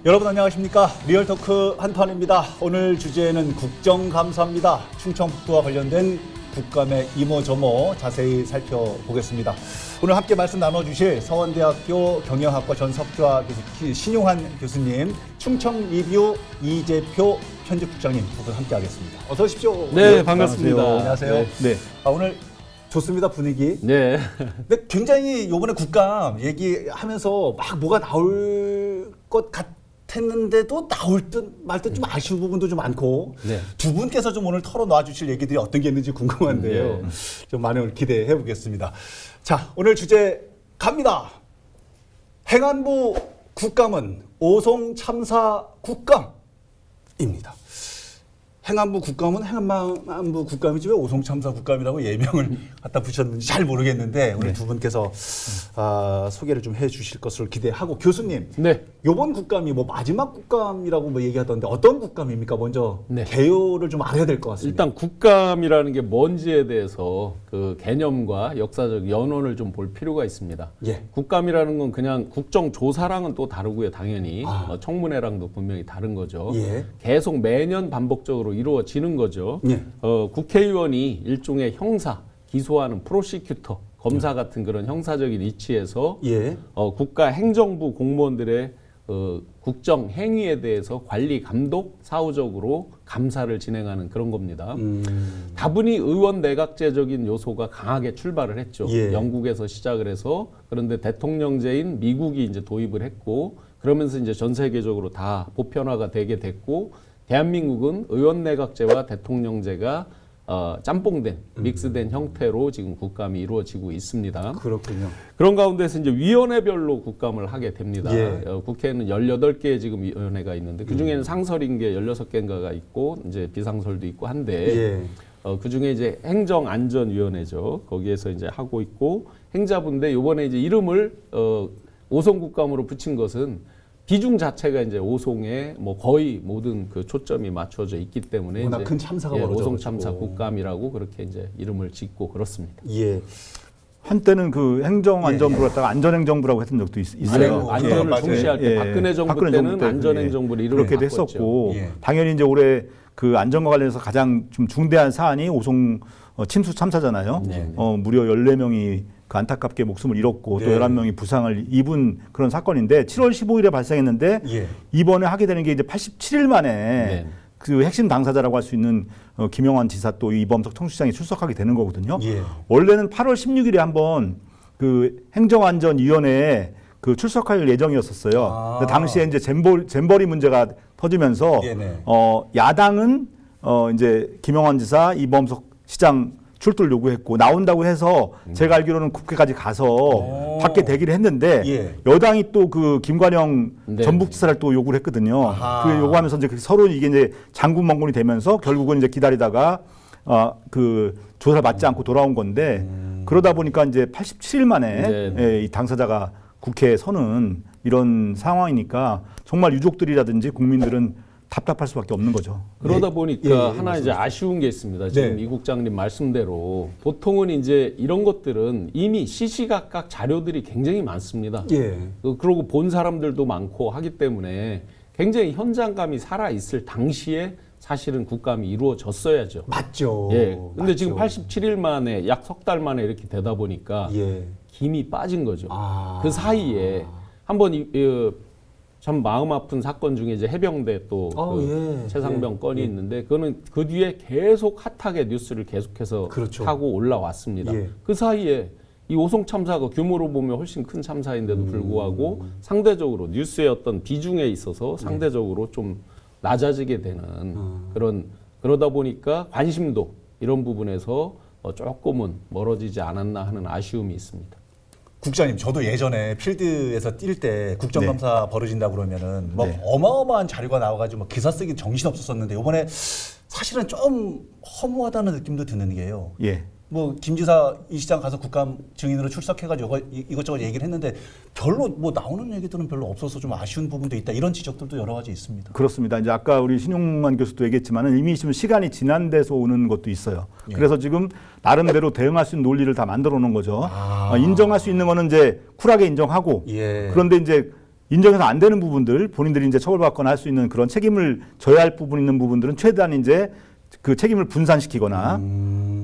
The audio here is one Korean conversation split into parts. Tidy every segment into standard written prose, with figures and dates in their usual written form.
여러분 안녕하십니까? 리얼토크 한판입니다. 오늘 주제는 국정감사입니다. 충청북도와 관련된 국감의 이모저모 자세히 살펴보겠습니다. 오늘 함께 말씀 나눠주실 서원대학교 경영학과 전석좌 교수, 신용환 교수님, 충청리뷰 이재표 편집국장님 두 분 함께 하겠습니다. 어서 오십시오. 네, 반갑습니다. 안녕하세요. 네. 오늘 좋습니다, 분위기. 네. 근데 굉장히 이번에 국감 얘기하면서 막 뭐가 나올 것 같았는데도 나올 듯 말 듯 좀 아쉬운 부분도 좀 많고 네. 두 분께서 좀 오늘 털어놔 주실 얘기들이 어떤 게 있는지 궁금한데요. 좀 많이 기대해 보겠습니다. 자, 오늘 주제 갑니다. 행안부 국감은 오송 참사 국감입니다. 행안부 국감은 행안부 국감이지 왜 오송 참사 국감이라고 예명을 갖다 붙였는지 잘 모르겠는데 우리 두 분께서 소개를 좀 해주실 것을 기대하고 교수님, 네. 이번 국감이 뭐 마지막 국감이라고 뭐 얘기하던데 어떤 국감입니까? 먼저 네. 개요를 좀 알아야 될 것 같습니다. 일단 국감이라는 게 뭔지에 대해서 그 개념과 역사적 연원을 좀 볼 필요가 있습니다. 예. 국감이라는 건 그냥 국정조사랑은 또 다르고요, 당연히. 청문회랑도 분명히 다른 거죠. 예. 계속 매년 반복적으로 이루어지는 거죠. 예. 국회의원이 일종의 형사, 기소하는 프로시큐터, 검사 같은 그런 형사적인 위치에서 예. 국가 행정부 공무원들의 국정 행위에 대해서 관리 감독 사후적으로 감사를 진행하는 그런 겁니다. 다분히 의원 내각제적인 요소가 강하게 출발을 했죠. 예. 영국에서 시작을 해서 그런데 대통령제인 미국이 이제 도입을 했고 그러면서 이제 전 세계적으로 다 보편화가 되게 됐고 대한민국은 의원 내각제와 대통령제가 짬뽕된 믹스된 형태로 지금 국감이 이루어지고 있습니다. 그렇군요. 그런 가운데서 이제 위원회별로 국감을 하게 됩니다. 예. 국회에는 18개 지금 위원회가 있는데 그중에는 상설인 게 16개인가가 있고 이제 비상설도 있고 한데 예. 그중에 이제 행정안전위원회죠. 거기에서 이제 하고 있고 행자부인데 이번에 이제 이름을 오송국감으로 붙인 것은 비중 자체가 이제 오송에 뭐 거의 모든 그 초점이 맞춰져 있기 때문에 워낙 이제 큰 참사가 벌어져가지고. 오송 참사 국감이라고 그렇게 이제 이름을 짓고 그렇습니다. 예. 한때는 그 행정안전부를 갖다가 안전행정부라고 했던 적도 있어요. 안전을 맞아요. 중시할 때 박근혜 정부 때는 안전행정부를 이름을 그렇게도 바꿨죠. 했었고 예. 당연히 이제 올해 그 안전과 관련해서 가장 좀 중대한 사안이 오송 침수 참사잖아요. 네. 무려 14명이 그 안타깝게 목숨을 잃었고 네. 또 11명이 부상을 입은 그런 사건인데 7월 15일에 발생했는데 예. 이번에 하게 되는 게 이제 87일 만에 네. 그 핵심 당사자라고 할 수 있는 김영환 지사 또 이범석 청주시장이 출석하게 되는 거거든요. 예. 원래는 8월 16일에 한번 그 행정안전위원회에 그 출석할 예정이었었어요. 근데 당시에 이제 잼버리 문제가 터지면서 네네. 야당은 이제 김영환 지사, 이범석 시장 출두를 요구했고 나온다고 해서 제가 알기로는 국회까지 가서 받게 되기를 했는데 예. 여당이 또 그 김관영 네. 전북지사를 또 요구를 했거든요. 아하. 그 요구하면서 이제 서로 이게 이제 장군멍군이 되면서 결국은 이제 기다리다가 그 조사를 받지 않고 돌아온 건데 그러다 보니까 이제 87일 만에 네. 이 당사자가 국회에 서는 이런 상황이니까 정말 유족들이라든지 국민들은 답답할 수밖에 없는 거죠. 그러다 예. 보니까 예, 하나 이제 아쉬운 게 있습니다. 지금 네. 이 국장님 말씀대로 보통은 이제 이런 것들은 이미 시시각각 자료들이 굉장히 많습니다. 예. 그러고 본 사람들도 많고 하기 때문에 굉장히 현장감이 살아 있을 당시에 사실은 국감이 이루어졌어야죠. 맞죠. 예. 근데 맞죠. 지금 87일 만에 약 석 달 만에 이렇게 되다 보니까 예. 김이 빠진 거죠. 아. 그 사이에 한번 참 마음 아픈 사건 중에 이제 해병대 또 예. 최상병 예. 건이 예. 있는데 그거는 그 뒤에 계속 핫하게 뉴스를 계속해서 그렇죠. 타고 올라왔습니다. 예. 그 사이에 이 오송 참사가 규모로 보면 훨씬 큰 참사인데도 불구하고 상대적으로 뉴스의 어떤 비중에 있어서 상대적으로 좀 낮아지게 되는 그러다 보니까 관심도 이런 부분에서 조금은 멀어지지 않았나 하는 아쉬움이 있습니다. 국장님, 저도 예전에 필드에서 뛸 때 국정감사 벌어진다 그러면은 뭐 네. 어마어마한 자료가 나와가지고 뭐 기사 쓰기 정신 없었었는데 이번에 사실은 좀 허무하다는 느낌도 드는 게요. 예. 뭐 김 지사 이 시장 가서 국감 증인으로 출석해가지고 이것저것 얘기를 했는데 별로 뭐 나오는 얘기들은 별로 없어서 좀 아쉬운 부분도 있다 이런 지적들도 여러 가지 있습니다. 그렇습니다. 이제 아까 우리 신용만 교수도 얘기했지만은 이미 지금 시간이 지난 데서 오는 것도 있어요. 예. 그래서 지금 나름대로 대응할 수 있는 논리를 다 만들어 놓은 거죠. 인정할 수 있는 거는 이제 쿨하게 인정하고 예. 그런데 이제 인정해서 안 되는 부분들 본인들이 이제 처벌받거나 할 수 있는 그런 책임을 져야 할 부분 있는 부분들은 최대한 이제 그 책임을 분산시키거나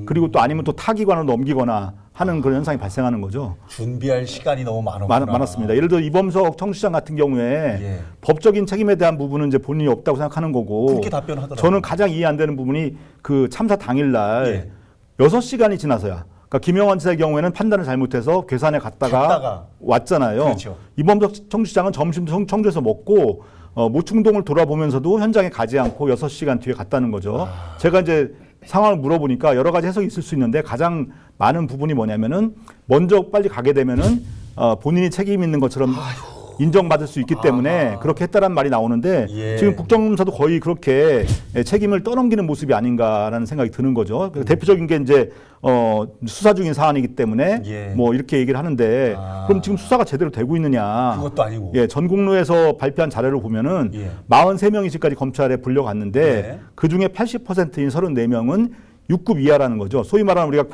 그리고 또 아니면 또 타기관으로 넘기거나 하는 그런 현상이 발생하는 거죠. 준비할 시간이 너무 많았구나. 많았습니다. 예를 들어 이범석 청주시장 같은 경우에 예. 법적인 책임에 대한 부분은 이제 본인이 없다고 생각하는 거고 그렇게 답변하더라고요. 저는 가장 이해 안 되는 부분이 그 참사 당일날 예. 6시간이 지나서야 그러니까 김영환 지사의 경우에는 판단을 잘못해서 괴산에 갔다가 왔잖아요. 그렇죠. 이범석 청주시장은 점심도 청주에서 먹고 모충동을 돌아보면서도 현장에 가지 않고 6시간 뒤에 갔다는 거죠. 제가 이제 상황을 물어보니까 여러 가지 해석이 있을 수 있는데 가장 많은 부분이 뭐냐면은 먼저 빨리 가게 되면은 본인이 책임 있는 것처럼 인정받을 수 있기 때문에 그렇게 했다는 말이 나오는데 예. 지금 국정감사도 거의 그렇게 책임을 떠넘기는 모습이 아닌가라는 생각이 드는 거죠. 대표적인 게 이제 수사 중인 사안이기 때문에 예. 뭐 이렇게 얘기를 하는데 그럼 지금 수사가 제대로 되고 있느냐? 그것도 아니고. 예, 전국로에서 발표한 자료를 보면은 예. 43명이 지금까지 검찰에 불려갔는데 예. 그 중에 80%인 34명은 6급 이하라는 거죠. 소위 말하는 우리가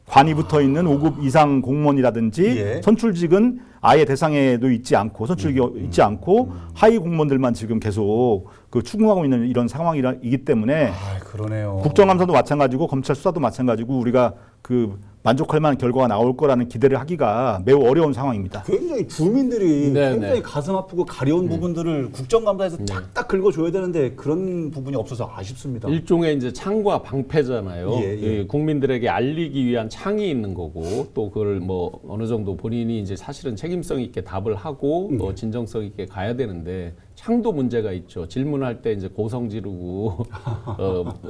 관이 붙어 있는 5급 이상 공무원이라든지 예. 선출직은 아예 대상에도 있지 않고 선출직이 있지 않고 하위 공무원들만 지금 계속 그 추궁하고 있는 이런 상황이기 때문에 아, 그러네요. 국정감사도 마찬가지고 검찰 수사도 마찬가지고 우리가 그 만족할 만한 결과가 나올 거라는 기대를 하기가 매우 어려운 상황입니다. 굉장히 주민들이 네, 굉장히 네. 가슴 아프고 가려운 부분들을 국정감사에서 딱딱 긁어줘야 되는데 그런 부분이 없어서 아쉽습니다. 일종의 이제 창과 방패잖아요. 예, 예. 이 국민들에게 알리기 위한 창이 있는 거고 또 그걸 뭐 어느 정도 본인이 이제 사실은 책임성 있게 답을 하고 진정성 있게 가야 되는데 창도 문제가 있죠. 질문할 때 이제 고성 지르고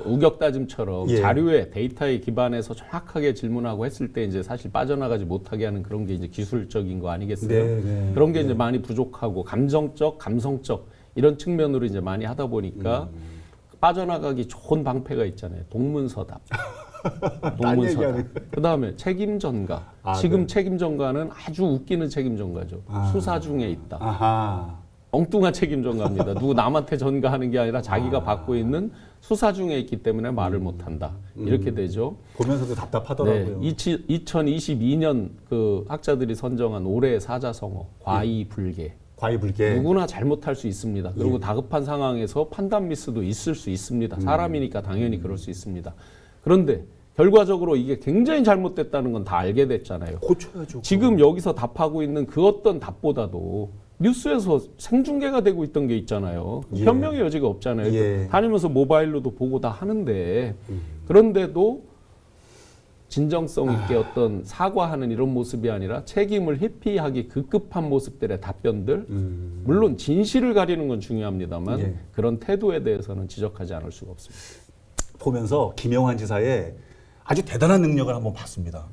우격다짐처럼 예. 자료에 데이터에 기반해서 정확하게 질문하고 했을 때 이제 사실 빠져나가지 못하게 하는 그런 게 이제 기술적인 거 아니겠어요? 네, 네. 그런 게 이제 많이 부족하고 감정적, 감성적 이런 측면으로 이제 많이 하다 보니까 빠져나가기 좋은 방패가 있잖아요. 동문서답. 동문서답. 얘기하네. 그다음에 책임전가. 아, 지금 네. 책임전가는 아주 웃기는 책임전가죠. 수사 중에 있다. 아하. 엉뚱한 책임전가입니다. 누구 남한테 전가하는 게 아니라 자기가 받고 있는 수사 중에 있기 때문에 말을 못한다. 이렇게 되죠. 보면서도 답답하더라고요. 네, 2022년 그 학자들이 선정한 올해의 사자성어 과이불개. 과이불개. 누구나 잘못할 수 있습니다. 그리고 다급한 상황에서 판단 미스도 있을 수 있습니다. 사람이니까 당연히 그럴 수 있습니다. 그런데 결과적으로 이게 굉장히 잘못됐다는 건 다 알게 됐잖아요. 고쳐야죠. 지금 여기서 답하고 있는 그 어떤 답보다도 뉴스에서 생중계가 되고 있던 게 있잖아요. 예. 변명의 여지가 없잖아요. 예. 다니면서 모바일로도 보고 다 하는데 그런데도 진정성 있게 어떤 사과하는 이런 모습이 아니라 책임을 회피하기 급급한 모습들의 답변들 물론 진실을 가리는 건 중요합니다만 예. 그런 태도에 대해서는 지적하지 않을 수가 없습니다. 보면서 김영환 지사의 아주 대단한 능력을 한번 봤습니다.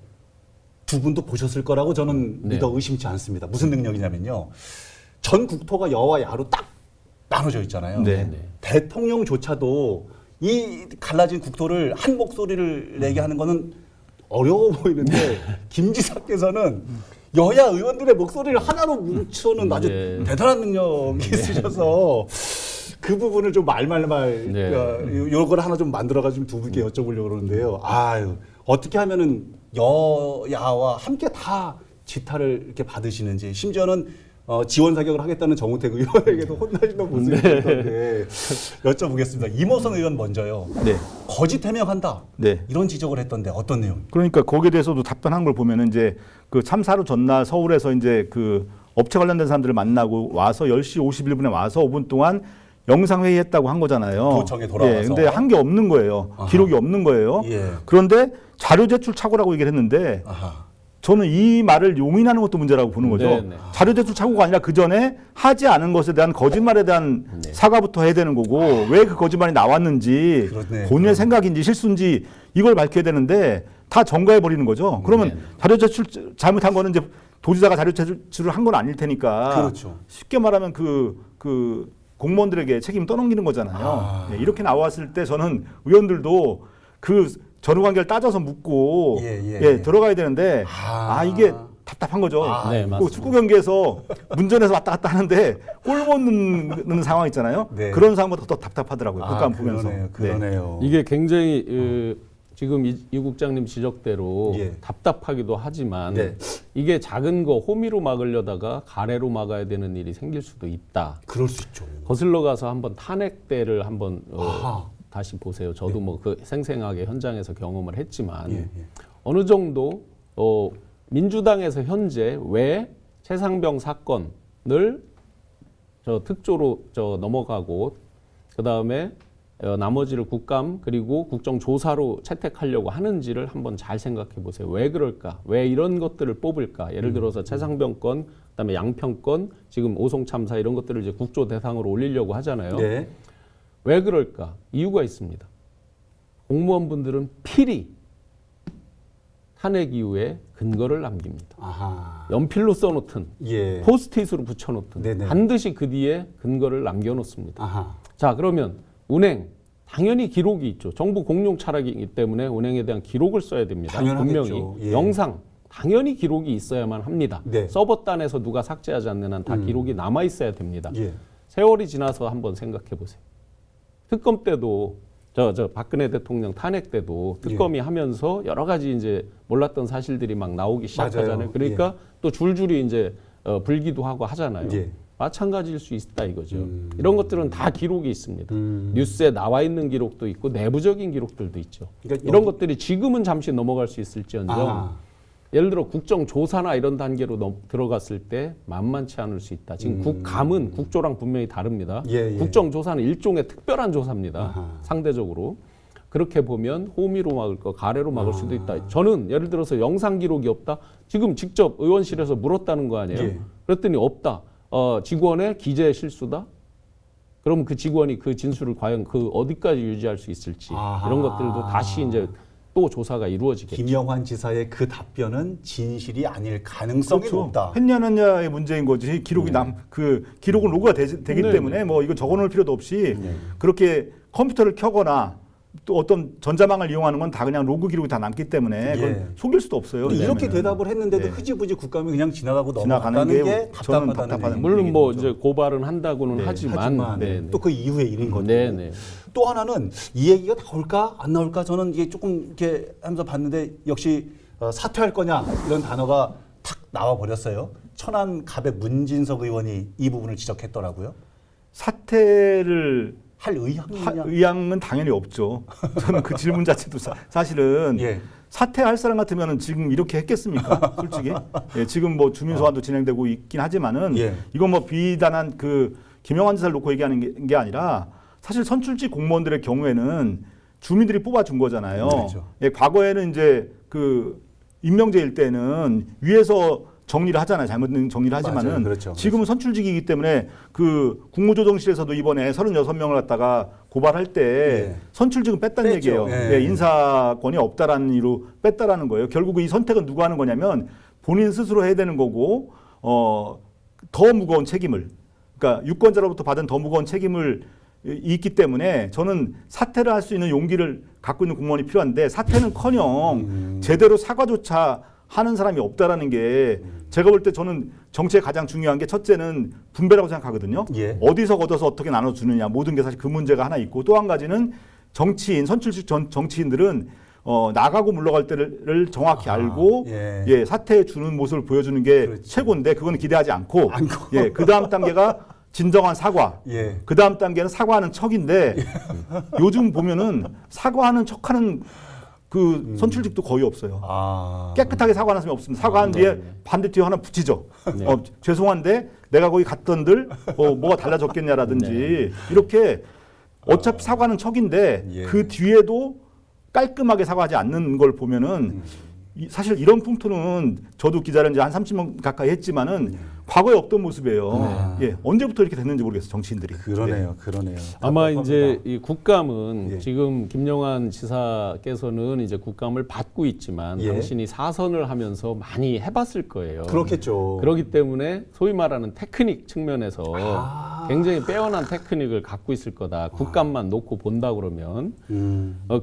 두 분도 보셨을 거라고 저는 네. 믿어 의심치 않습니다. 무슨 능력이냐면요. 전 국토가 여와 야로 딱 나눠져 있잖아요. 네. 대통령조차도 이 갈라진 국토를 한 목소리를 내게 하는 거는 어려워 보이는데 김 지사께서는 여야 의원들의 목소리를 하나로 뭉쳐는 아주 네. 대단한 능력이 있으셔서 그 부분을 좀 말말말 네. 요걸 하나 좀 만들어가지고 두 분께 여쭤보려고 그러는데요. 아유 어떻게 하면은 여야와 함께 다 지탄을 이렇게 받으시는지 심지어는 지원 사격을 하겠다는 정우택 의원에게도 혼나시는 모습이 있던데 여쭤보겠습니다. 이모선 의원 먼저요. 네. 거짓 해명한다. 네. 이런 지적을 했던데 어떤 내용? 그러니까 거기에 대해서도 답변한 걸 보면은 이제 그 참사로 전날 서울에서 이제 그 업체 관련된 사람들을 만나고 와서 10시 51분에 와서 5분 동안 영상 회의했다고 한 거잖아요. 도청에 돌아와서. 예, 근데 한 게 없는 거예요. 아하. 기록이 없는 거예요. 예. 그런데 자료 제출 착오라고 얘기를 했는데 아하. 저는 이 말을 용인하는 것도 문제라고 보는 거죠. 네, 네. 자료 제출 착오가 아니라 그 전에 하지 않은 것에 대한 거짓말에 대한 사과부터 해야 되는 거고 왜 그 거짓말이 나왔는지 그렇네. 본인의 생각인지 실수인지 이걸 밝혀야 되는데 다 전가해 버리는 거죠. 그러면 네. 자료 제출 잘못한 거는 이제 도지사가 자료 제출을 한 건 아닐 테니까 그렇죠. 쉽게 말하면 그 공무원들에게 책임 떠넘기는 거잖아요. 예, 이렇게 나왔을 때 저는 의원들도 그 전후 관계를 따져서 묻고 예. 들어가야 되는데 이게 답답한 거죠. 네, 그 맞습니다. 축구 경기에서 문전에서 왔다 갔다 하는데 골 못 넣는 상황 있잖아요. 네. 그런 상황보다 더 답답하더라고요. 국감 보면서. 그러네요. 네. 그러네요. 이게 굉장히 지금 이 국장님 지적대로 예. 답답하기도 하지만 네. 이게 작은 거 호미로 막으려다가 가래로 막아야 되는 일이 생길 수도 있다. 그럴 수 있죠. 거슬러 가서 한번 탄핵대를 한번 아하. 다시 보세요. 저도 뭐 그 생생하게 현장에서 경험을 했지만 예, 예. 어느 정도 민주당에서 현재 왜 최상병 사건을 저 특조로 넘어가고 그 다음에 나머지를 국감 그리고 국정조사로 채택하려고 하는지를 한번 잘 생각해 보세요. 왜 그럴까? 왜 이런 것들을 뽑을까? 예를 들어서 최상병 건, 그다음에 양평 건, 지금 오송 참사 이런 것들을 이제 국조 대상으로 올리려고 하잖아요. 네. 왜 그럴까? 이유가 있습니다. 공무원분들은 필히 탄핵 이후에 근거를 남깁니다. 아하. 연필로 써놓든 예. 포스트잇으로 붙여놓든 네네. 반드시 그 뒤에 근거를 남겨놓습니다. 아하. 자, 그러면 운행 당연히 기록이 있죠. 정부 공용 차량이기 때문에 운행에 대한 기록을 써야 됩니다. 당연하겠죠. 분명히 예. 영상 당연히 기록이 있어야만 합니다. 네. 서버단에서 누가 삭제하지 않는 한 다 기록이 남아 있어야 됩니다. 예. 세월이 지나서 한번 생각해 보세요. 특검 때도 저 박근혜 대통령 탄핵 때도 특검이 하면서 여러 가지 이제 몰랐던 사실들이 막 나오기 시작하잖아요. 맞아요. 그러니까 또 줄줄이 이제 불기도 하고 하잖아요. 예. 마찬가지일 수 있다 이거죠. 이런 것들은 다 기록이 있습니다. 뉴스에 나와 있는 기록도 있고 내부적인 기록들도 있죠. 그러니까 이런 것들이 지금은 잠시 넘어갈 수 있을지언정 아. 예를 들어 국정조사나 이런 단계로 들어갔을 때 만만치 않을 수 있다. 지금 국감은 국조랑 분명히 다릅니다. 예, 예. 국정조사는 일종의 특별한 조사입니다. 아하. 상대적으로. 그렇게 보면 호미로 막을 거, 가래로 막을 수도 있다. 저는 예를 들어서 영상 기록이 없다. 지금 직접 의원실에서 물었다는 거 아니에요. 예. 그랬더니 없다. 직원의 기재 실수다. 그럼 그 직원이 그 진술을 과연 그 어디까지 유지할 수 있을지 아하. 이런 것들도 다시 이제 또 조사가 이루어지겠죠. 김영환 지사의 그 답변은 진실이 아닐 가능성이 높다. 했냐 안 했냐의 문제인 거지. 기록이 그 기록은 로그가 되기 네, 때문에 뭐 이거 적어놓을 필요도 없이 그렇게 컴퓨터를 켜거나 또 어떤 전자망을 이용하는 건 다 그냥 로그 기록이 다 남기 때문에 그걸 예. 속일 수도 없어요. 근데 이렇게 왜냐면은. 대답을 했는데도 네. 흐지부지 국감이 그냥 지나가고 지나가는 넘어가는 게 게 저는 답답하다는 답답하다는 물론 뭐 얘기죠. 이제 고발은 한다고는 하지만 네, 네. 또 그 이후의 일인 거죠. 네, 네. 또 하나는 이 얘기가 나올까 안 나올까 저는 이게 조금 이렇게 하면서 봤는데 역시 사퇴할 거냐 이런 단어가 탁 나와 버렸어요. 천안 갑의 문진석 의원이 이 부분을 지적했더라고요. 사퇴를 할 의향이 있냐? 의향은 당연히 없죠. 저는 그 질문 자체도 사실은 예. 사퇴할 사람 같으면 지금 이렇게 했겠습니까? 솔직히. 예, 지금 뭐 주민 소환도 진행되고 있긴 하지만은 예. 이건 뭐 비단한 그 김영환 지사를 놓고 얘기하는 게 아니라 사실 선출직 공무원들의 경우에는 주민들이 뽑아준 거잖아요. 그렇죠. 예, 과거에는 이제 그 임명제일 때는 위에서 정리를 하잖아요. 잘못된 정리를 하지만은 맞아요. 그렇죠. 지금은 선출직이기 때문에 그 국무조정실에서도 이번에 36명을 갖다가 고발할 때 예. 선출직은 뺐다는 뺐죠. 얘기예요. 예. 예, 인사권이 없다라는 이유로 뺐다라는 거예요. 결국 이 선택은 누가 하는 거냐면 본인 스스로 해야 되는 거고 더 무거운 책임을 그러니까 유권자로부터 받은 더 무거운 책임을 있기 때문에 저는 사퇴를 할 수 있는 용기를 갖고 있는 공무원이 필요한데 사퇴는커녕 제대로 사과조차 하는 사람이 없다라는 게 제가 볼 때 저는 정치에 가장 중요한 게 첫째는 분배라고 생각하거든요. 예. 어디서 걷어서 어떻게 나눠주느냐 모든 게 사실 그 문제가 하나 있고 또 한 가지는 정치인 선출직 정치인들은 나가고 물러갈 때를 정확히 알고 예. 예, 사퇴해 주는 모습을 보여주는 게 그렇죠. 최고인데 그거는 기대하지 않고 예, 그 다음 단계가 진정한 사과. 예. 그 다음 단계는 사과하는 척인데 요즘 보면은 사과하는 척하는 그 선출직도 거의 없어요. 아. 깨끗하게 사과하는 사람이 없습니다. 사과한 뒤에 반대뒤에 하나 붙이죠. 죄송한데 내가 거기 갔던들 뭐가 달라졌겠냐라든지 이렇게 어차피 사과는 척인데 예. 그 뒤에도 깔끔하게 사과하지 않는 걸 보면은 사실 이런 풍토는 저도 기자를 이제 한 30년 가까이 했지만은 과거에 없던 모습이에요. 예, 언제부터 이렇게 됐는지 모르겠어요, 정치인들이. 그러네요. 그러네요. 아마 답답합니다. 이제 이 국감은 예. 지금 김영환 지사께서는 이제 국감을 받고 있지만 예. 당신이 사선을 하면서 많이 해봤을 거예요. 그렇겠죠. 그렇기 때문에 소위 말하는 테크닉 측면에서 굉장히 빼어난 테크닉을 갖고 있을 거다. 국감만 놓고 본다 그러면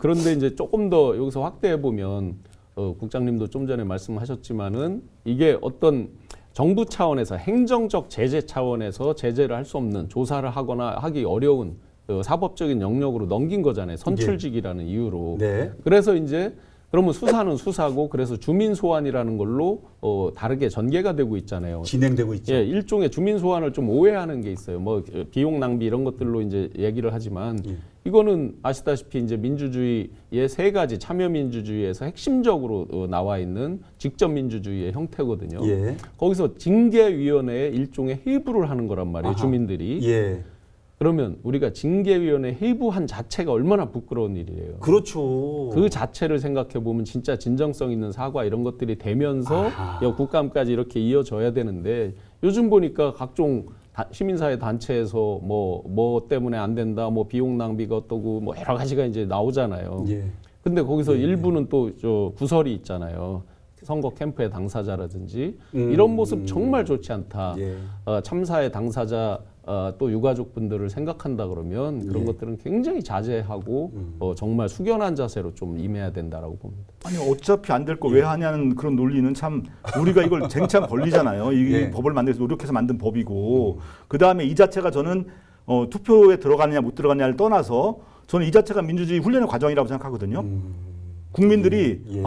그런데 이제 조금 더 여기서 확대해 보면 국장님도 좀 전에 말씀하셨지만은 이게 어떤 정부 차원에서 행정적 제재 차원에서 제재를 할 수 없는 조사를 하거나 하기 어려운 사법적인 영역으로 넘긴 거잖아요. 선출직이라는 이유로. 네. 그래서 이제 그러면 수사는 수사고 그래서 주민 소환이라는 걸로 다르게 전개가 되고 있잖아요. 진행되고 있죠. 예, 일종의 주민 소환을 좀 오해하는 게 있어요. 뭐 비용 낭비 이런 것들로 이제 얘기를 하지만 이거는 아시다시피 이제 민주주의의 세 가지 참여 민주주의에서 핵심적으로 나와 있는 직접 민주주의의 형태거든요. 예. 거기서 징계위원회에 일종의 회부를 하는 거란 말이에요. 아하. 주민들이. 예. 그러면 우리가 징계위원회 회부한 자체가 얼마나 부끄러운 일이에요. 그렇죠. 그 자체를 생각해 보면 진짜 진정성 있는 사과 이런 것들이 되면서 국감까지 이렇게 이어져야 되는데 요즘 보니까 각종 시민사회 단체에서 뭐 때문에 안 된다, 뭐 비용 낭비가 어떠고 뭐 여러 가지가 이제 나오잖아요. 예. 근데 거기서 일부는 또 저 구설이 있잖아요. 선거 캠프의 당사자라든지 이런 모습 정말 좋지 않다. 예. 참사의 당사자 또 유가족분들을 생각한다 그러면 그런 것들은 굉장히 자제하고 정말 숙연한 자세로 좀 임해야 된다라고 봅니다. 아니 어차피 안 될 거 왜 하냐는 그런 논리는 참 우리가 이걸 쟁취한 권리잖아요. 이 예. 법을 만들어서 노력해서 만든 법이고 그 다음에 이 자체가 저는 투표에 들어가느냐 못 들어가느냐를 떠나서 저는 이 자체가 민주주의 훈련의 과정이라고 생각하거든요. 국민들이 예.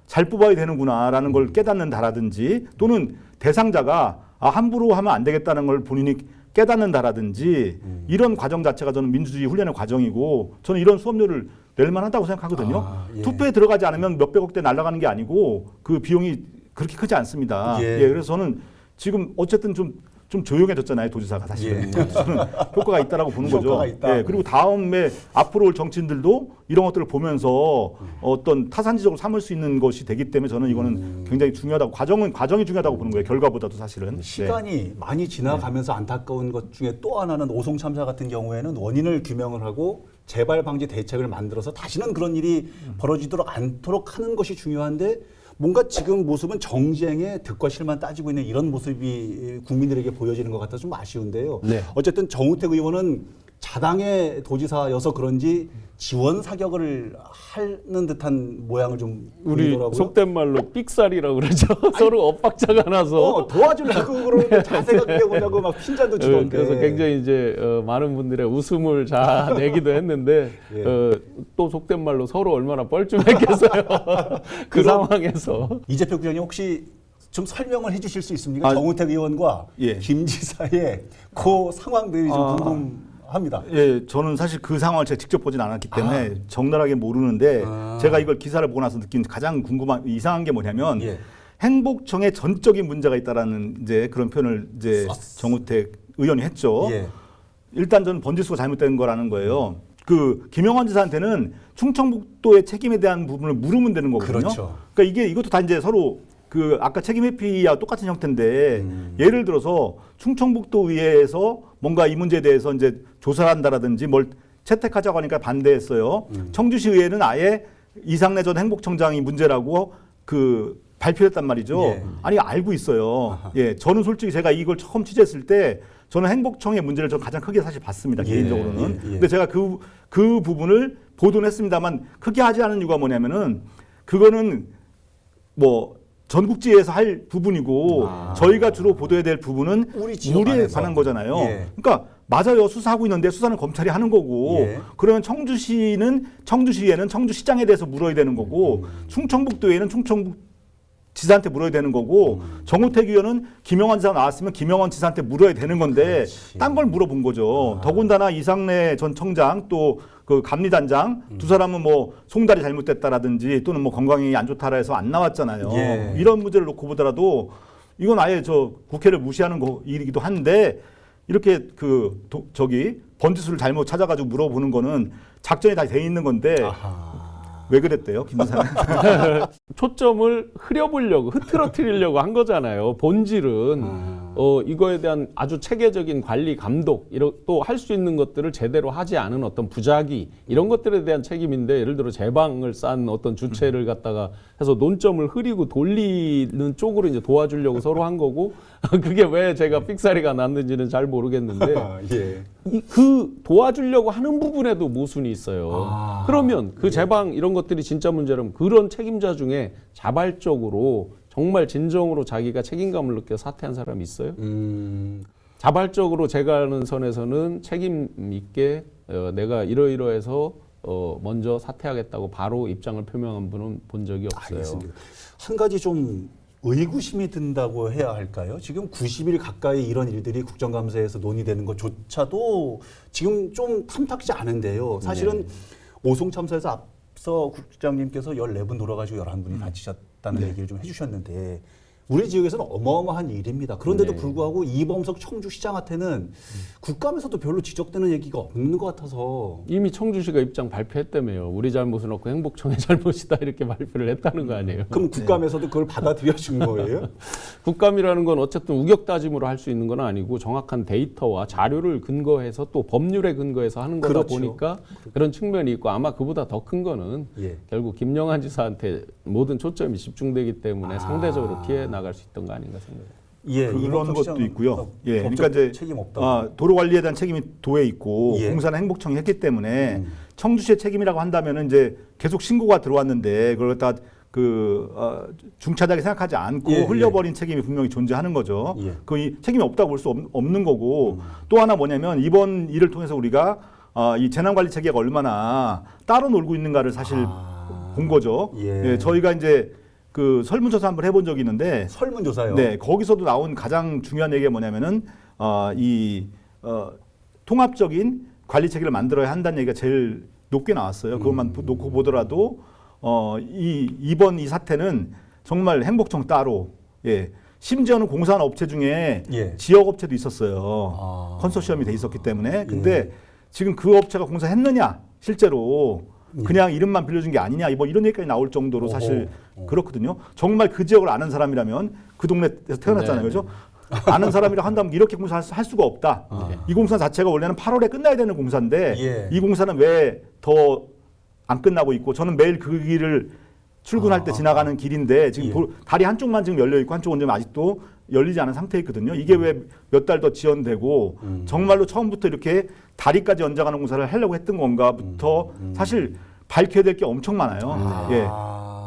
잘 뽑아야 되는구나라는 걸 깨닫는다라든지 또는 대상자가 함부로 하면 안 되겠다는 걸 본인이 깨닫는다라든지 이런 과정 자체가 저는 민주주의 훈련의 과정이고 저는 이런 수업료를 낼 만하다고 생각하거든요. 예. 투표에 들어가지 않으면 몇백억대 날아가는 게 아니고 그 비용이 그렇게 크지 않습니다. 예. 그래서 저는 지금 어쨌든 좀 조용해졌잖아요, 도지사가 사실은. 예. 저는 효과가 있다라고 보는 거죠. 효과가 있다. 그리고 다음에 앞으로 올 정치인들도 이런 것들을 보면서 어떤 타산지적으로 삼을 수 있는 것이 되기 때문에 저는 이거는 굉장히 중요하다고 과정이 중요하다고 보는 거예요. 결과보다도 사실은. 네. 시간이 많이 지나가면서 안타까운 것 중에 또 하나는 오송 참사 같은 경우에는 원인을 규명을 하고 재발 방지 대책을 만들어서 다시는 그런 일이 벌어지도록 않도록 하는 것이 중요한데 뭔가 지금 모습은 정쟁의 득과 실만 따지고 있는 이런 모습이 국민들에게 보여지는 것 같아서 좀 아쉬운데요. 네. 어쨌든 정우택 의원은 자당의 도지사여서 그런지 지원 사격을 하는 듯한 모양을 좀 우리 보이더라고요. 속된 말로 삑살이라고 그러죠. 서로 엇박자가 나서 도와주려고 그러는데 자세가 그래 보냐고 막 핀잔도 주던데. 그래서 굉장히 이제 많은 분들의 웃음을 자내기도 했는데 예. 또 속된 말로 서로 얼마나 뻘쭘했겠어요. 그 상황에서. 이재표 부장님 혹시 좀 설명을 해주실 수 있습니까? 아, 정우택 의원과 예. 김 지사의 그 상황들이 좀 궁금합니다. 예, 저는 사실 그 상황을 제가 직접 보진 않았기 때문에 적나라하게 모르는데 제가 이걸 기사를 보고 나서 느낀 가장 이상한 게 뭐냐면 예. 행복청에 전적인 문제가 있다라는 이제 그런 표현을 이제 정우택 의원이 했죠. 예. 일단 저는 번지수가 잘못된 거라는 거예요. 그 김영환 지사한테는 충청북도의 책임에 대한 부분을 물으면 되는 거거든요. 그렇죠. 그러니까 이것도 다 이제 서로 그 아까 책임 회피와 똑같은 형태인데 예를 들어서 충청북도 의회에서 뭔가 이 문제에 대해서 이제 조사를 한다라든지 뭘 채택하자고 하니까 반대했어요. 청주시 의회는 아예 이상래 전 행복청장이 문제라고 그 발표했단 말이죠. 예. 아니 알고 있어요. 예, 저는 솔직히 제가 이걸 처음 취재했을 때 저는 행복청의 문제를 좀 가장 크게 사실 봤습니다. 예, 개인적으로는. 예, 예. 근데 제가 그 부분을 보도는 했습니다만 크게 하지 않은 이유가 뭐냐면은 그거는 뭐 전국지에서 할 부분이고 저희가 주로 보도해야 될 부분은 우리 지역 우리에 안에서. 관한 거잖아요. 예. 그러니까 맞아요. 수사하고 있는데 수사는 검찰이 하는 거고 예. 그러면 청주시는 청주시에는 청주시장에 대해서 물어야 되는 거고 충청북도에는 충청북지사한테 물어야 되는 거고 정우택 의원은 김영환 지사 나왔으면 김영환 지사한테 물어야 되는 건데 딴 걸 물어본 거죠. 더군다나 이상래 전 청장 또 그 감리단장 두 사람은 뭐 송달이 잘못됐다라든지 또는 뭐 건강이 안 좋다라 해서 안 나왔잖아요. 예. 이런 문제를 놓고 보더라도 이건 아예 저 국회를 무시하는 거 일이기도 한데 이렇게 저기 번지수를 잘못 찾아가지고 물어보는 거는 작전이 다 돼 있는 건데 왜 그랬대요, 김 지사는? 초점을 흐트러뜨리려고 한 거잖아요. 본질은 이거에 대한 아주 체계적인 관리 감독 또 할 수 있는 것들을 제대로 하지 않은 어떤 부작위 이런 것들에 대한 책임인데 예를 들어 제방을 싼 어떤 주체를 갖다가 해서 논점을 흐리고 돌리는 쪽으로 이제 도와주려고 서로 한 거고 그게 왜 제가 삑사리가 났는지는 잘 모르겠는데 예. 그 도와주려고 하는 부분에도 모순이 있어요. 그러면 그 제방 이런 것들이 진짜 문제라면 그런 책임자 중에 자발적으로 정말 진정으로 자기가 책임감을 느껴 사퇴한 사람이 있어요? 자발적으로 제가 아는 선에서는 책임 있게 내가 이러이러해서 먼저 사퇴하겠다고 바로 입장을 표명한 분은 본 적이 없어요. 알겠습니다. 한 가지 좀 의구심이 든다고 해야 할까요? 지금 90일 가까이 이런 일들이 국정감사에서 논의되는 것조차도 지금 좀 탐탁지 않은데요. 사실은 오송 참사에서 앞서 국장님께서 14분 돌아가시고 11분이 다치셨다는 얘기를 좀 해주셨는데 우리 지역에서는 어마어마한 일입니다. 그런데도 네. 불구하고 이범석 청주시장한테는 국감에서도 별로 지적되는 얘기가 없는 것 같아서 이미 청주시가 입장 발표했다며요. 우리 잘못은 없고 행복청의 잘못이다 이렇게 발표를 했다는 거 아니에요. 그럼 국감에서도 그걸 받아들여 준 거예요? 국감이라는 건 어쨌든 우격 따짐으로 할 수 있는 건 아니고 정확한 데이터와 자료를 근거해서 또 법률에 근거해서 하는 거다 그렇죠. 보니까 그런 측면이 있고 아마 그보다 더 큰 거는 예. 결국 김영한 지사한테 모든 초점이 집중되기 때문에 상대적으로 피해 나갈 수 있던 거 아닌가 생각해요. 예, 그런 이범석 것도 시장은 있고요. 예, 법적 그러니까 이제 책임 없다고. 도로 관리에 대한 책임이 도에 있고 예. 공사는 행복청이 했기 때문에 청주시의 책임이라고 한다면은 이제 계속 신고가 들어왔는데 그걸 갖다 중차대하게 생각하지 않고 예, 흘려버린 책임이 분명히 존재하는 거죠. 예. 그 책임이 없다고 볼 수 없는 거고 또 하나 뭐냐면 이번 일을 통해서 우리가 이 재난관리 체계가 얼마나 따로 놀고 있는가를 사실 본 거죠. 예. 예, 저희가 이제 그 설문조사 한번 해본 적이 있는데 설문조사요. 네, 거기서도 나온 가장 중요한 얘기가 뭐냐면은 통합적인 관리 체계를 만들어야 한다는 얘기가 제일 높게 나왔어요. 그것만 놓고 보더라도 이번 이 사태는 정말 행복청 따로, 예, 심지어는 공사하는 업체 중에 예. 지역 업체도 있었어요. 컨소시엄이 돼 있었기 때문에. 근데 지금 그 업체가 공사했느냐 실제로 그냥 이름만 빌려준 게 아니냐 뭐 이런 얘기까지 나올 정도로 사실 그렇거든요. 정말 그 지역을 아는 사람이라면 그 동네에서 태어났잖아요, 네. 그죠? 아는 사람이라 한다면 이렇게 공사할 수가 없다. 이 공사 자체가 원래는 8월에 끝나야 되는 공사인데 예. 이 공사는 왜 더 안 끝나고 있고 저는 매일 그 길을 출근할 때 지나가는 길인데 지금 예. 다리 한쪽만 지금 열려 있고 한쪽은 지금 아직도 열리지 않은 상태에 있거든요. 이게 왜 몇 달 더 지연되고 정말로 처음부터 이렇게 다리까지 연장하는 공사를 하려고 했던 건가부터 사실 밝혀야 될 게 엄청 많아요. 예.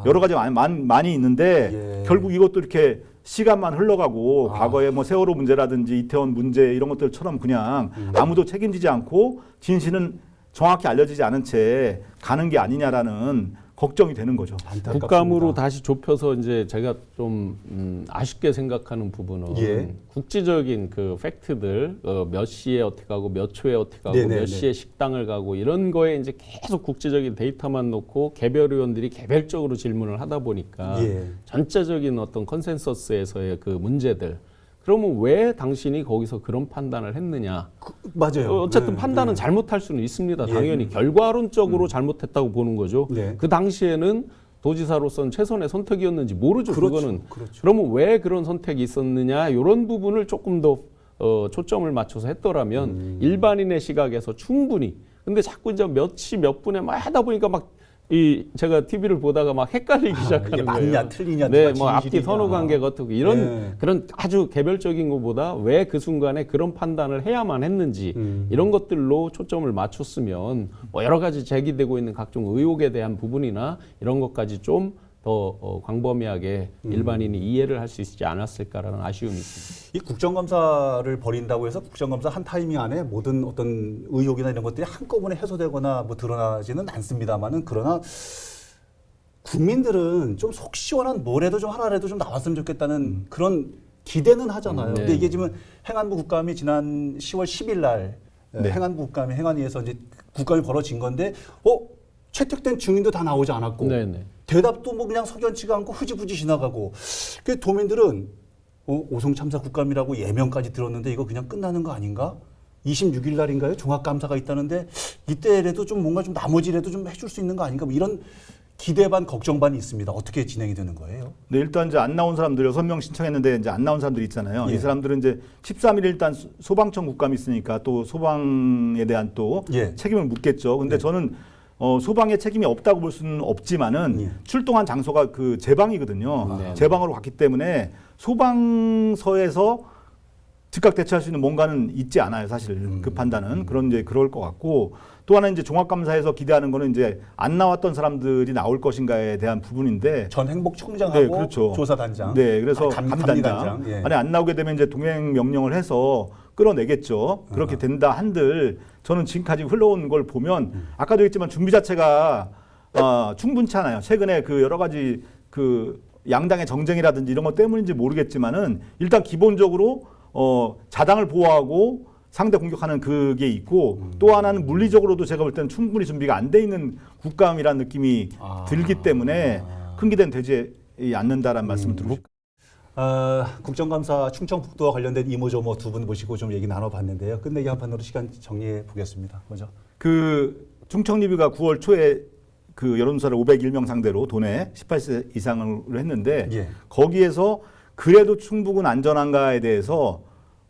여러 가지 많이 있는데 예. 결국 이것도 이렇게 시간만 흘러가고 과거에 뭐 세월호 문제라든지 이태원 문제 이런 것들처럼 그냥 아무도 책임지지 않고 진실은 정확히 알려지지 않은 채 가는 게 아니냐라는 걱정이 되는 거죠. 안타깝습니다. 국감으로 다시 좁혀서 이제 제가 좀 아쉽게 생각하는 부분은 예. 국지적인 그 팩트들 몇 시에 어떻게 가고 몇 초에 어떻게 가고 네네네. 몇 시에 식당을 가고 이런 거에 이제 계속 국지적인 데이터만 놓고 개별 의원들이 개별적으로 질문을 하다 보니까 예. 전체적인 어떤 컨센서스에서의 그 문제들 그러면 왜 당신이 거기서 그런 판단을 했느냐? 맞아요. 어쨌든 네, 판단은 네. 잘못할 수는 있습니다. 예. 당연히 결과론적으로 잘못했다고 보는 거죠. 네. 그 당시에는 도지사로서는 최선의 선택이었는지 모르죠. 그렇죠. 그거는. 그렇죠. 그러면 왜 그런 선택이 있었느냐? 이런 부분을 조금 더 초점을 맞춰서 했더라면 일반인의 시각에서 충분히. 근데 자꾸 이제 몇 시 몇 분에 막 하다 보니까 막 제가 TV를 보다가 막 헷갈리기 이게 시작하는 거예요. 맞냐 틀리냐 네, 누가 뭐 앞뒤 진실이냐. 선호 관계가 어떻고 이런 네. 그런 아주 개별적인 것보다 왜 그 순간에 그런 판단을 해야만 했는지 이런 것들로 초점을 맞췄으면 뭐 여러 가지 제기되고 있는 각종 의혹에 대한 부분이나 이런 것까지 좀 더 광범위하게 일반인이 이해를 할 수 있지 않았을까라는 아쉬움이 있습니다. 이 국정감사를 벌인다고 해서 국정감사 한 타이밍 안에 모든 어떤 의혹이나 이런 것들이 한꺼번에 해소되거나 뭐 드러나지는 않습니다만은 그러나 국민들은 좀 속 시원한 뭐라도 좀 하나라도 좀 나왔으면 좋겠다는 그런 기대는 하잖아요. 네. 근데 이게 지금 행안부 국감이 지난 10월 10일 날 행안부 국감이 행안위에서 이제 국감이 벌어진 건데 채택된 증인도 다 나오지 않았고 네네. 대답도 뭐 그냥 석연치가 않고 흐지부지 지나가고 그 도민들은 오송 참사 국감이라고 예명까지 들었는데 이거 그냥 끝나는 거 아닌가? 26일 날인가요? 종합감사가 있다는데 이때라도 좀 뭔가 좀 나머지라도 좀 해줄 수 있는 거 아닌가? 뭐 이런 기대 반 걱정 반이 있습니다. 어떻게 진행이 되는 거예요? 네, 일단 이제 안 나온 사람들 6명 신청했는데 이제 안 나온 사람들 있잖아요. 예. 이 사람들은 이제 13일 일단 소방청 국감이 있으니까 또 소방에 대한 또 예. 책임을 묻겠죠. 근데 저는 소방에 책임이 없다고 볼 수는 없지만은 예. 출동한 장소가 그 제방이거든요. 네. 제방으로 갔기 때문에 소방서에서 즉각 대처할 수 있는 뭔가는 있지 않아요, 사실 그 판단은. 그런 이제 그럴 것 같고 또 하나 이제 종합감사에서 기대하는 거는 이제 안 나왔던 사람들이 나올 것인가에 대한 부분인데. 전 행복청장하고 네, 그렇죠. 조사단장. 네, 그래서 감리단장. 감리단장 예. 안에 안 나오게 되면 이제 동행 명령을 해서 끌어내겠죠. 그렇게 된다 한들 저는 지금까지 흘러온 걸 보면 아까도 했지만 준비 자체가 충분치 않아요. 최근에 그 여러 가지 그 양당의 정쟁이라든지 이런 것 때문인지 모르겠지만은 일단 기본적으로 자당을 보호하고 상대 공격하는 그게 있고 또 하나는 물리적으로도 제가 볼 때는 충분히 준비가 안 돼 있는 국감이라는 느낌이 들기 때문에 큰 기대는 되지 않는다라는 말씀을 드리고 국정감사 충청북도와 관련된 이모저모 두 분 모시고 좀 얘기 나눠봤는데요. 끝내기 한 판으로 시간 정리해 보겠습니다. 먼저 그 충청리뷰가 9월 초에 그 여론조사를 501명 상대로 도내 18세 이상으로 했는데 예. 거기에서 그래도 충북은 안전한가에 대해서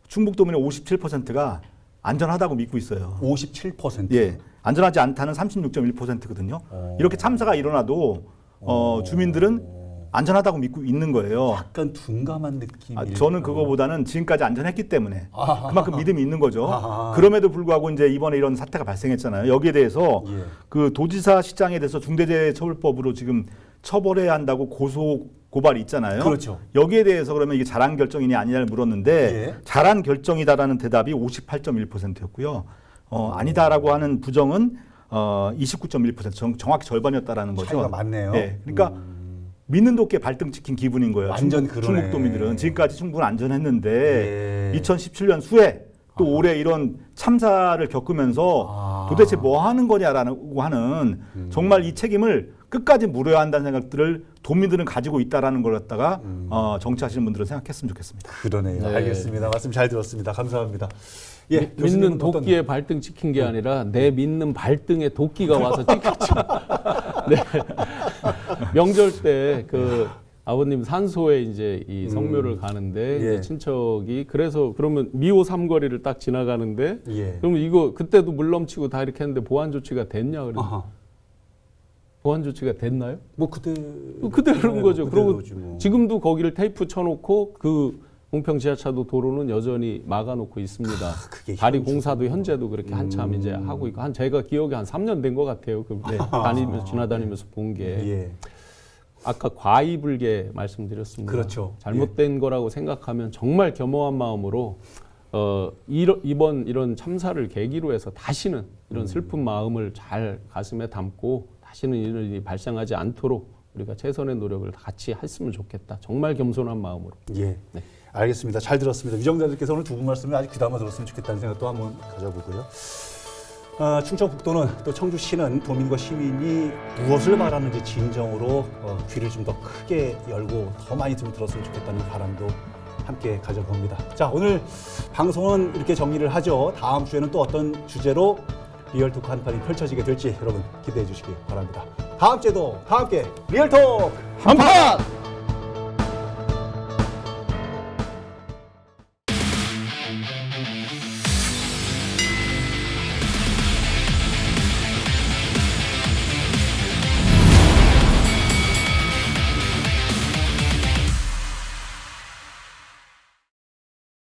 충북도민의 57%가 안전하다고 믿고 있어요. 57%. 예, 안전하지 않다는 36.1%거든요. 이렇게 참사가 일어나도 주민들은 안전하다고 믿고 있는 거예요. 약간 둔감한 느낌이. 저는 그거보다는 지금까지 안전했기 때문에 그만큼 믿음이 있는 거죠. 아하. 그럼에도 불구하고 이제 이번에 이런 사태가 발생했잖아요. 여기에 대해서 예. 그 도지사 시장에 대해서 중대재해처벌법으로 지금 처벌해야 한다고 고발이 있잖아요. 그렇죠. 여기에 대해서 그러면 이게 잘한 결정이냐 아니냐를 물었는데 예. 잘한 결정이다라는 대답이 58.1%였고요. 아니다라고 하는 부정은 29.1% 정확히 절반이었다라는 거죠. 차이가 많네요. 예. 그러니까 믿는 도끼에 발등 찍힌 기분인 거예요. 완전 그러네. 충북도민들은 지금까지 충분히 안전했는데 예. 2017년 수해 또 올해 이런 참사를 겪으면서 도대체 뭐 하는 거냐라고 하는 정말 이 책임을 끝까지 물어야 한다는 생각들을 도민들은 가지고 있다라는 걸 갖다가 정치하시는 분들은 생각했으면 좋겠습니다. 그러네요. 네. 알겠습니다. 말씀 잘 들었습니다. 감사합니다. 예, 믿는 교수님은 어떤- 도끼에 발등 찍힌 게 아니라 내 믿는 발등에 도끼가 와서 찍혔죠. 네. 명절 때 그 아버님 산소에 이제 이 성묘를 가는데 예. 이제 친척이 그래서 그러면 미호 삼거리를 딱 지나가는데 예. 그러면 이거 그때도 물 넘치고 다 이렇게 했는데 보안 조치가 됐냐 그래. 아하. 보안 조치가 됐나요? 뭐 그때 그대로인 거죠. 그리고 그대로지 뭐. 지금도 거기를 테이프 쳐놓고 그 홍평 지하차도 도로는 여전히 막아놓고 있습니다. 그게 다리 현실이구나. 공사도 현재도 그렇게 한참 이제 하고 있고 제가 기억에 한 3년 된 것 같아요. 그 지나다니면서 본 게 예. 아까 과이불개 말씀드렸습니다. 그렇죠. 잘못된 거라고 생각하면 정말 겸허한 마음으로 이번 이런 참사를 계기로 해서 다시는 이런 슬픈 마음을 잘 가슴에 담고 다시는 이런 일이 발생하지 않도록 우리가 최선의 노력을 같이 했으면 좋겠다. 정말 겸손한 마음으로. 예. 네. 알겠습니다. 잘 들었습니다. 위정자들께서 오늘 두 분 말씀을 아주 귀담아 들었으면 좋겠다는 생각도 한번 가져보고요. 충청북도는 또 청주시는 도민과 시민이 무엇을 바라는지 진정으로 귀를 좀 더 크게 열고 더 많이 좀 들었으면 좋겠다는 바람도 함께 가져봅니다. 자, 오늘 방송은 이렇게 정리를 하죠. 다음 주에는 또 어떤 주제로 리얼토크 한판이 펼쳐지게 될지 여러분 기대해 주시기 바랍니다. 다음 주에도 다 함께 리얼토크 한판!